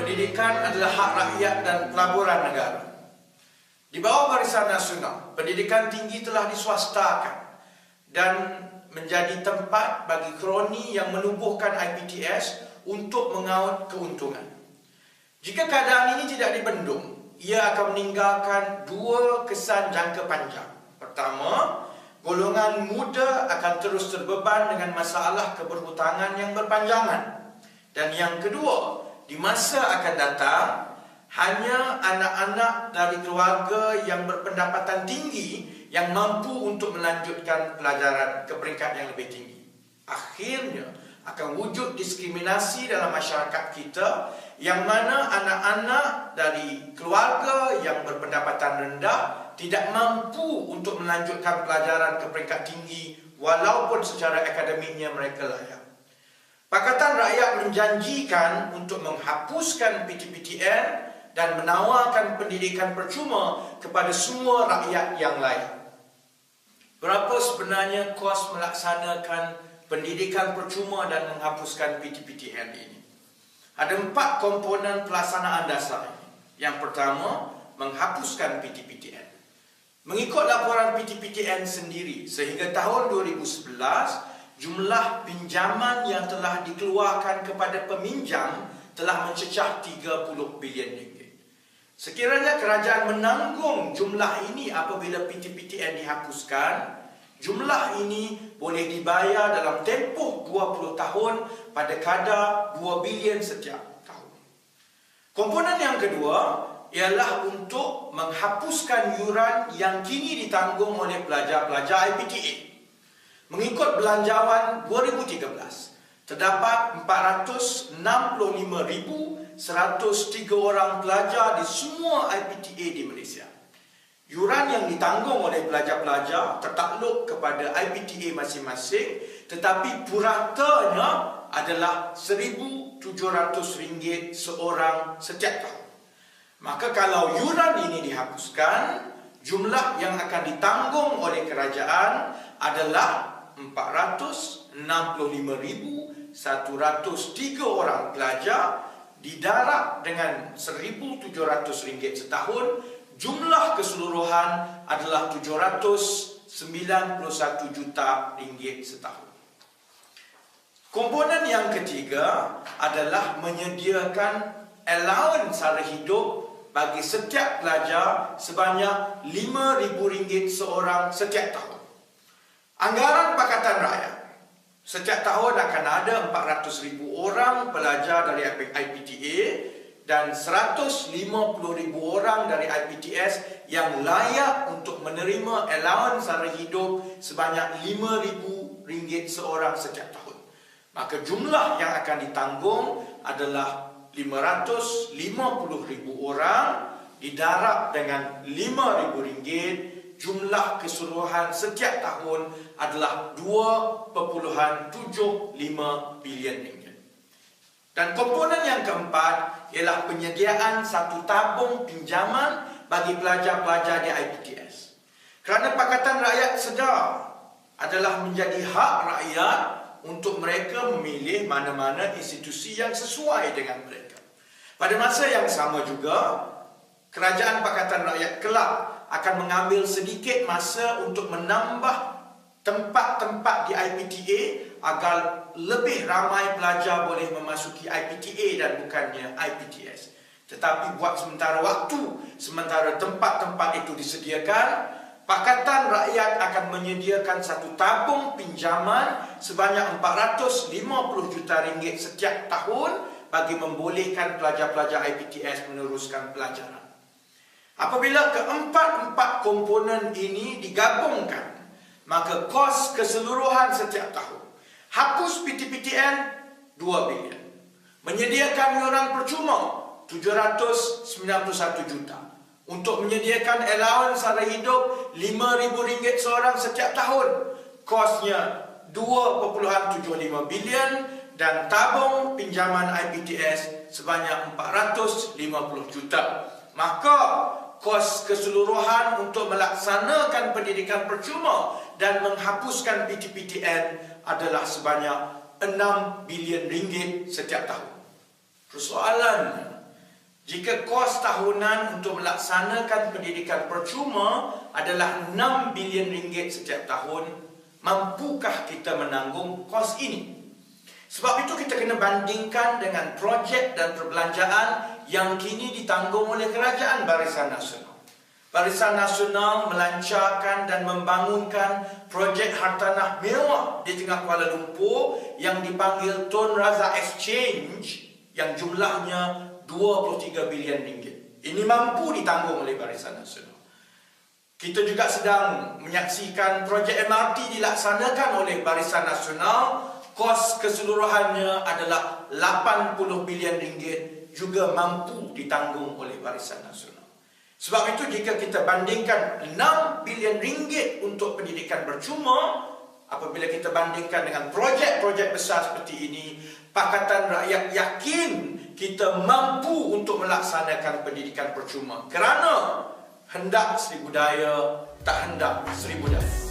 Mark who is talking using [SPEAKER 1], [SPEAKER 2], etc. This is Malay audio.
[SPEAKER 1] pendidikan adalah hak rakyat dan pelaburan negara. Di bawah Barisan Nasional, pendidikan tinggi telah diswastakan dan menjadi tempat bagi kroni yang menubuhkan IPTS untuk mengaut keuntungan. Jika keadaan ini tidak dibendung, ia akan meninggalkan dua kesan jangka panjang. Pertama, golongan muda akan terus terbeban dengan masalah keberhutangan yang berpanjangan. Dan yang kedua, di masa akan datang, hanya anak-anak dari keluarga yang berpendapatan tinggi yang mampu untuk melanjutkan pelajaran ke peringkat yang lebih tinggi. Akhirnya akan wujud diskriminasi dalam masyarakat kita, yang mana anak-anak dari keluarga yang berpendapatan rendah tidak mampu untuk melanjutkan pelajaran ke peringkat tinggi walaupun secara akademiknya mereka layak. Pakatan Rakyat menjanjikan untuk menghapuskan PTPTN dan menawarkan pendidikan percuma kepada semua rakyat yang layak. Berapa sebenarnya kos melaksanakan pendidikan percuma dan menghapuskan PTPTN ini? Ada 4 komponen pelaksanaan dasar ini. Yang pertama, menghapuskan PTPTN. Mengikut laporan PTPTN sendiri, sehingga tahun 2011, jumlah pinjaman yang telah dikeluarkan kepada peminjam telah mencecah 30 bilion ringgit. Sekiranya kerajaan menanggung jumlah ini apabila PTPTN dihapuskan, jumlah ini boleh dibayar dalam tempoh 20 tahun pada kadar 2 bilion setiap tahun. Komponen yang kedua ialah untuk menghapuskan yuran yang kini ditanggung oleh pelajar-pelajar IPTA. Mengikut belanjawan 2013, terdapat 465,103 orang pelajar di semua IPTA di Malaysia. Yuran yang ditanggung oleh pelajar-pelajar tertakluk kepada IPTA masing-masing, tetapi puratanya adalah RM1,700 seorang setiap tahun. Maka kalau yuran ini dihapuskan, jumlah yang akan ditanggung oleh kerajaan adalah 465,103 orang pelajar didarab dengan RM1,700 setahun. Jumlah keseluruhan adalah RM791 juta setahun. Komponen yang ketiga adalah menyediakan allowance sara hidup bagi setiap pelajar sebanyak RM5,000 seorang setiap tahun. Anggaran Pakatan Rakyat, setiap tahun akan ada 400,000 orang pelajar dari IPTA dan 150,000 orang dari IPTS yang layak untuk menerima allowance sara hidup sebanyak RM5,000 seorang setiap tahun. Maka jumlah yang akan ditanggung adalah 550,000 orang didarab dengan RM5,000. Jumlah keseluruhan setiap tahun adalah RM2.75 bilion. Dan komponen yang keempat ialah penyediaan satu tabung pinjaman bagi pelajar-pelajar di IPTS. Kerana Pakatan Rakyat sedar adalah menjadi hak rakyat untuk mereka memilih mana-mana institusi yang sesuai dengan mereka. Pada masa yang sama juga, Kerajaan Pakatan Rakyat kelak akan mengambil sedikit masa untuk menambah tempat-tempat di IPTA agar lebih ramai pelajar boleh memasuki IPTA dan bukannya IPTS. Tetapi buat sementara waktu, sementara tempat-tempat itu disediakan, Pakatan Rakyat akan menyediakan satu tabung pinjaman sebanyak RM450 juta setiap tahun bagi membolehkan pelajar-pelajar IPTS meneruskan pelajaran. Apabila keempat-empat komponen ini digabungkan, maka kos keseluruhan setiap tahun, hapus PTPTN 2 bilion, menyediakan yuran percuma 791 juta, untuk menyediakan allowance sara hidup RM5,000 seorang setiap tahun, kosnya 2.75 bilion, dan tabung pinjaman IPTS sebanyak 450 juta. Maka kos keseluruhan untuk melaksanakan pendidikan percuma dan menghapuskan PTPTN adalah sebanyak RM6 bilion setiap tahun. Persoalannya, Jika kos tahunan untuk melaksanakan pendidikan percuma adalah 6 bilion ringgit setiap tahun, mampukah kita menanggung kos ini? Sebab itu kita kena bandingkan dengan projek dan perbelanjaan yang kini ditanggung oleh Kerajaan Barisan Nasional. Barisan Nasional melancarkan dan membangunkan projek hartanah mewah di tengah Kuala Lumpur yang dipanggil Tun Razak Exchange yang jumlahnya 23 bilion ringgit. Ini mampu ditanggung oleh Barisan Nasional. Kita juga sedang menyaksikan projek MRT dilaksanakan oleh Barisan Nasional. Kos keseluruhannya adalah 80 bilion ringgit, juga mampu ditanggung oleh Barisan Nasional. Sebab itu jika kita bandingkan 6 bilion ringgit untuk pendidikan percuma, apabila kita bandingkan dengan projek-projek besar seperti ini, Pakatan Rakyat yakin kita mampu untuk melaksanakan pendidikan percuma. Kerana hendak Seri Budaya, tak hendak Seri Budaya.